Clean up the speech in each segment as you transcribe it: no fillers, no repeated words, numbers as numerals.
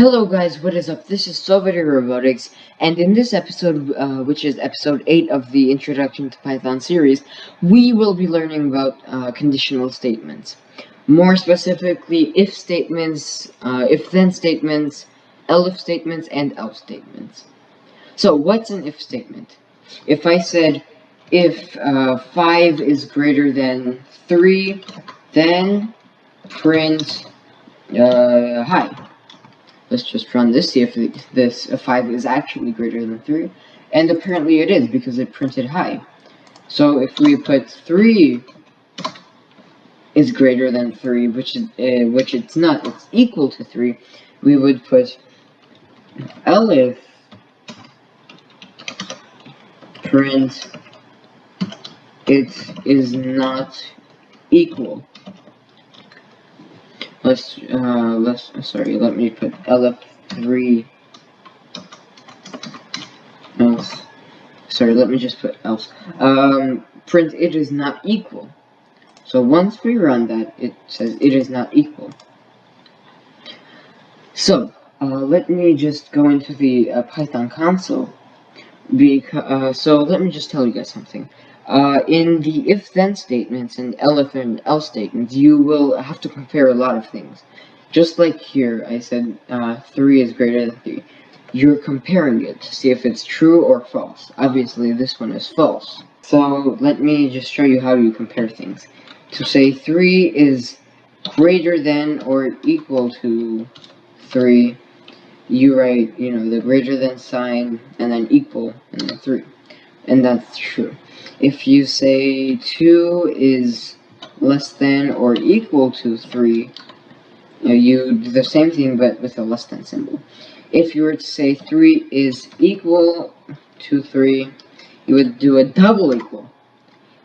Hello guys, what is up? This is Soviet Robotics, and in this episode, which is episode 8 of the Introduction to Python series, we will be learning about conditional statements. More specifically, if statements, if-then statements, elif statements, and else statements. So, what's an if statement? If I said, if 5 is greater than 3, then print hi. Let's just run this, see if this 5 is actually greater than 3. And apparently it is, because it printed hi. So if we put 3 is greater than 3, which it's not, it's equal to 3, we would put elif print it is not equal. Let me put elif 3 else. Sorry, let me just put else. Print it is not equal. So once we run that, it says it is not equal. So let me just go into the Python console. So let me just tell you guys something. In the if-then statements and elif and else statements, you will have to compare a lot of things. Just like here, I said 3 is greater than 3. You're comparing it to see if it's true or false. Obviously, this one is false. So let me just show you how you compare things. To say 3 is greater than or equal to 3, you write, the greater than sign, and then equal, and then 3. And that's true. If you say 2 is less than or equal to 3, you do the same thing but with a less than symbol. If you were to say 3 is equal to 3, you would do a double equal.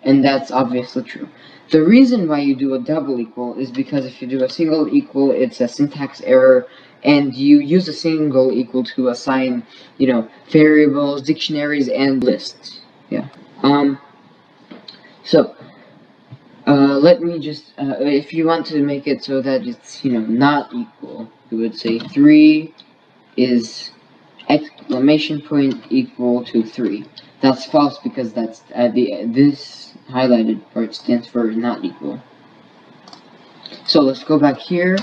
And that's obviously true. The reason why you do a double equal is because if you do a single equal, it's a syntax error, and you use a single equal to assign, variables, dictionaries, and lists. Yeah. Let me just, if you want to make it so that it's, not equal, you would say 3 is exclamation point equal to 3. That's false because that's, this highlighted part stands for not equal. So let's go back here,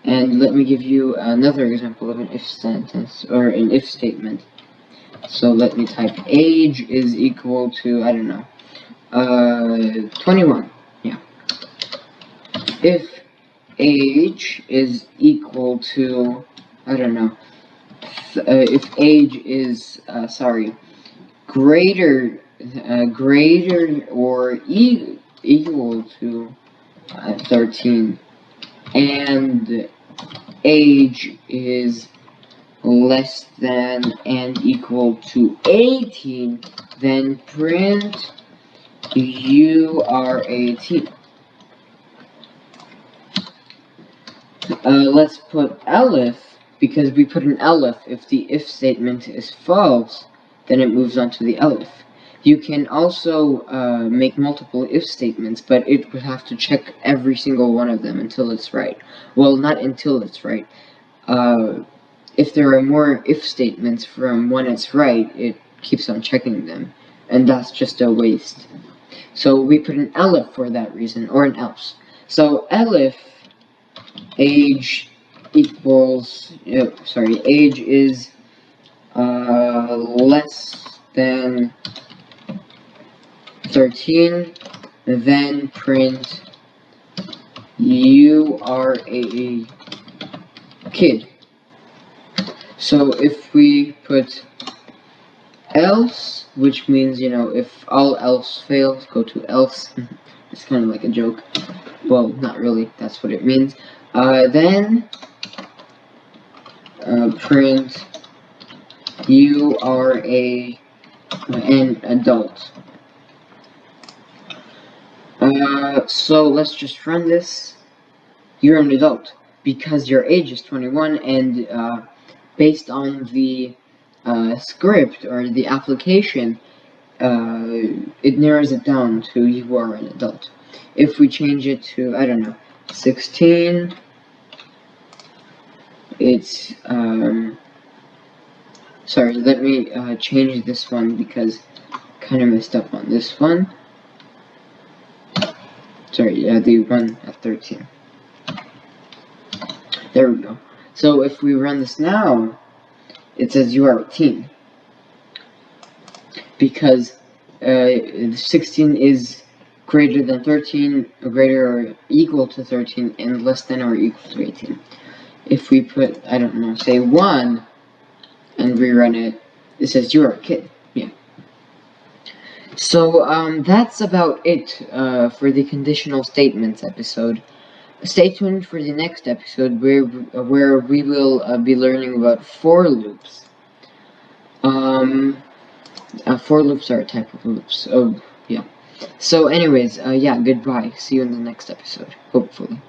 and let me give you another example of an if sentence, or an if statement. So let me type age is equal to, 21. Yeah. If age is equal to, if age is, greater or equal to 13, and age is less than and equal to 18, then print you are 18. Let's put elif, because we put an elif. If the if statement is false, then it moves on to the elif. You can also make multiple if statements, but it would have to check every single one of them until it's right. Well, not until it's right. If there are more if statements from when it's right, it keeps on checking them, and that's just a waste. So we put an elif for that reason, or an else. So elif age equals, age is less than 13, then print you are a kid. So if we put else, which means, if all else fails, go to else. It's kind of like a joke. Well, not really, that's what it means. Then print you are an adult. So let's just run this. You're an adult because your age is 21, and based on the script or the application, it narrows it down to you are an adult. If we change it to, 16, it's, sorry, let me change this one because I kind of messed up on this one. Sorry, the one at 13. There we go. So if we run this now, it says you are a teen. Because 16 is greater than 13, or greater or equal to 13, and less than or equal to 18. If we put, I don't know, say 1, and rerun it, it says you're a kid. Yeah. So, that's about it for the conditional statements episode. Stay tuned for the next episode where we will be learning about for loops. For loops are a type of loops. Oh, yeah. So anyways, yeah, goodbye. See you in the next episode, hopefully.